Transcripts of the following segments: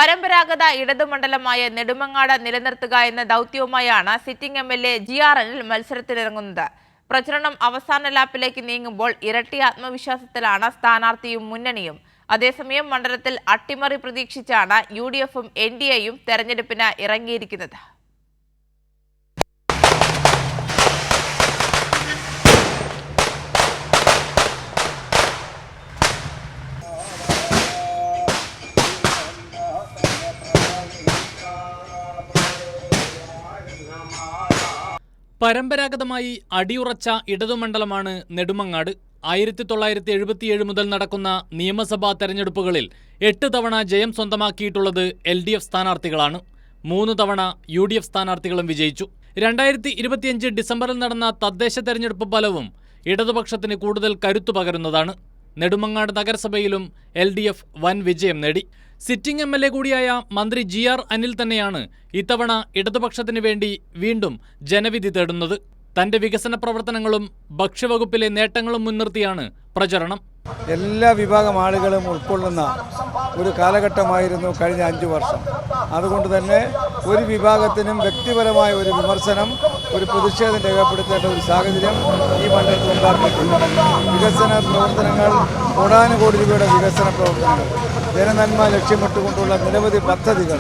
പരമ്പരാഗത ഇടതുമണ്ഡലമായ നെടുമങ്ങാട് നിലനിർത്തുക എന്ന ദൗത്യവുമായാണ് സിറ്റിംഗ് MLA GR അനിൽ മത്സരത്തിനിറങ്ങുന്നത്. പ്രചരണം അവസാന ലാപ്പിലേക്ക് നീങ്ങുമ്പോൾ ഇരട്ടി ആത്മവിശ്വാസത്തിലാണ് സ്ഥാനാർത്ഥിയും മുന്നണിയും. അതേസമയം മണ്ഡലത്തിൽ അട്ടിമറി പ്രതീക്ഷിച്ചാണ് UDFും NDAയും തെരഞ്ഞെടുപ്പിന് ഇറങ്ങിയിരിക്കുന്നത്. പരമ്പരാഗതമായി അടിയുറച്ച ഇടതുമണ്ഡലമാണ് നെടുമങ്ങാട്. 1977 മുതൽ നടക്കുന്ന നിയമസഭാ തെരഞ്ഞെടുപ്പുകളിൽ 8 തവണ ജയം സ്വന്തമാക്കിയിട്ടുള്ളത് LDF സ്ഥാനാർത്ഥികളാണ്. 3 തവണ UDF സ്ഥാനാർത്ഥികളും വിജയിച്ചു. 2025 ഡിസംബറിൽ നടന്ന തദ്ദേശ തെരഞ്ഞെടുപ്പ് ഫലവും ഇടതുപക്ഷത്തിന് കൂടുതൽ കരുത്തു പകരുന്നതാണ്. നെടുമങ്ങാട് നഗരസഭയിലും LDF വൻ വിജയം നേടി. സിറ്റിംഗ് MLA കൂടിയായ മന്ത്രി GR അനിൽ തന്നെയാണ് ഇത്തവണ ഇടതുപക്ഷത്തിന് വേണ്ടി വീണ്ടും ജനവിധി തേടുന്നത്. തന്റെ വികസന പ്രവർത്തനങ്ങളും ഭക്ഷ്യവകുപ്പിലെ നേട്ടങ്ങളും മുൻനിർത്തിയാണ് പ്രചരണം. എല്ലാ വിഭാഗം ആളുകളും ഉൾക്കൊള്ളുന്ന ഒരു കാലഘട്ടമായിരുന്നു കഴിഞ്ഞ 5 വർഷം. അതുകൊണ്ട് തന്നെ ഒരു വിഭാഗത്തിനും വ്യക്തിപരമായ ഒരു വിമർശനം, ഒരു പ്രതിഷേധം രേഖപ്പെടുത്തേണ്ട ഒരു സാഹചര്യം ഈ മണ്ഡലത്തിൽ ഉണ്ടാക്കിയിട്ടുണ്ട്. വികസന പ്രവർത്തനങ്ങൾ, കോടാനുകോടി രൂപയുടെ വികസന പ്രവർത്തനങ്ങൾ, ജനനന്മ ലക്ഷ്യമിട്ടുകൊണ്ടുള്ള നിരവധി പദ്ധതികൾ,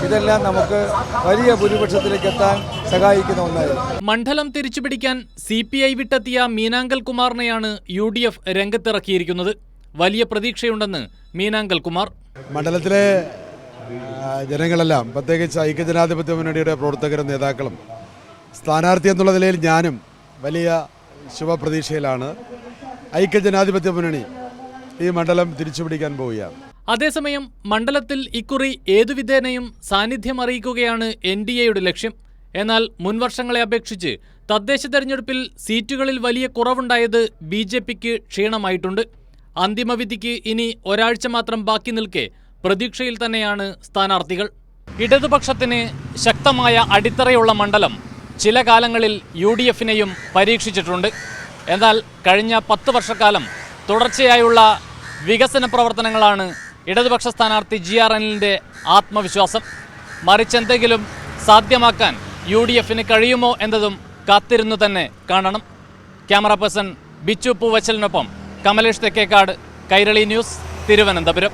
ഇതെല്ലാം നമുക്ക് വലിയ ഭൂരിപക്ഷത്തിലേക്ക് എത്താൻ സഹായിക്കുന്ന ഒന്നായിരുന്നു. മണ്ഡലം തിരിച്ചുപിടിക്കാൻ CPI വിട്ടെത്തിയ മീനാങ്കൽ കുമാറിനെയാണ് UDF രംഗത്തിറക്കിയിരിക്കുന്നത്. വലിയ പ്രതീക്ഷയുണ്ടെന്ന് മീനാങ്കൽ കുമാർ. മണ്ഡലത്തിലെ ജനങ്ങളെല്ലാം, പ്രത്യേകിച്ച് ഐക്യജനാധിപത്യ മുന്നണിയുടെ പ്രവർത്തകരും നേതാക്കളും സ്ഥാനാർത്ഥി എന്നുള്ള നിലയിൽ ഞാനും വലിയ ശുഭപ്രതീക്ഷയിലാണ്. ഐക്യജനാധിപത്യ മുന്നണി ഈ മണ്ഡലം തിരിച്ചുപിടിക്കാൻ പോവുകയാണ്. അതേസമയം മണ്ഡലത്തിൽ ഇക്കുറി ഏതുവിധേനയും സാന്നിധ്യം അറിയിക്കുകയാണ് NDAയുടെ ലക്ഷ്യം. എന്നാൽ മുൻവർഷങ്ങളെ അപേക്ഷിച്ച് തദ്ദേശ തെരഞ്ഞെടുപ്പിൽ സീറ്റുകളിൽ വലിയ കുറവുണ്ടായത് BJPക്ക് ക്ഷീണമായിട്ടുണ്ട്. അന്തിമവിധിക്ക് ഇനി ഒരാഴ്ച മാത്രം ബാക്കി നിൽക്കെ പ്രതീക്ഷയിൽ തന്നെയാണ് സ്ഥാനാർത്ഥികൾ. ഇടതുപക്ഷത്തിന് ശക്തമായ അടിത്തറയുള്ള മണ്ഡലം ചില കാലങ്ങളിൽ UDFനെയും പരീക്ഷിച്ചിട്ടുണ്ട്. എന്നാൽ കഴിഞ്ഞ 10 വർഷക്കാലം തുടർച്ചയായുള്ള വികസന പ്രവർത്തനങ്ങളാണ് ഇടതുപക്ഷ സ്ഥാനാർത്ഥി GR അനിലിൻ്റെ ആത്മവിശ്വാസം. മറിച്ചെന്തെങ്കിലും സാധ്യമാക്കാൻ UDFന് കഴിയുമോ എന്നതും കാത്തിരുന്നു തന്നെ കാണണം. ക്യാമറ പേഴ്സൺ ബിച്ചു പൂവച്ചലിനൊപ്പം കമലേഷ് തെക്കേക്കാട്, കൈരളി ന്യൂസ്, തിരുവനന്തപുരം.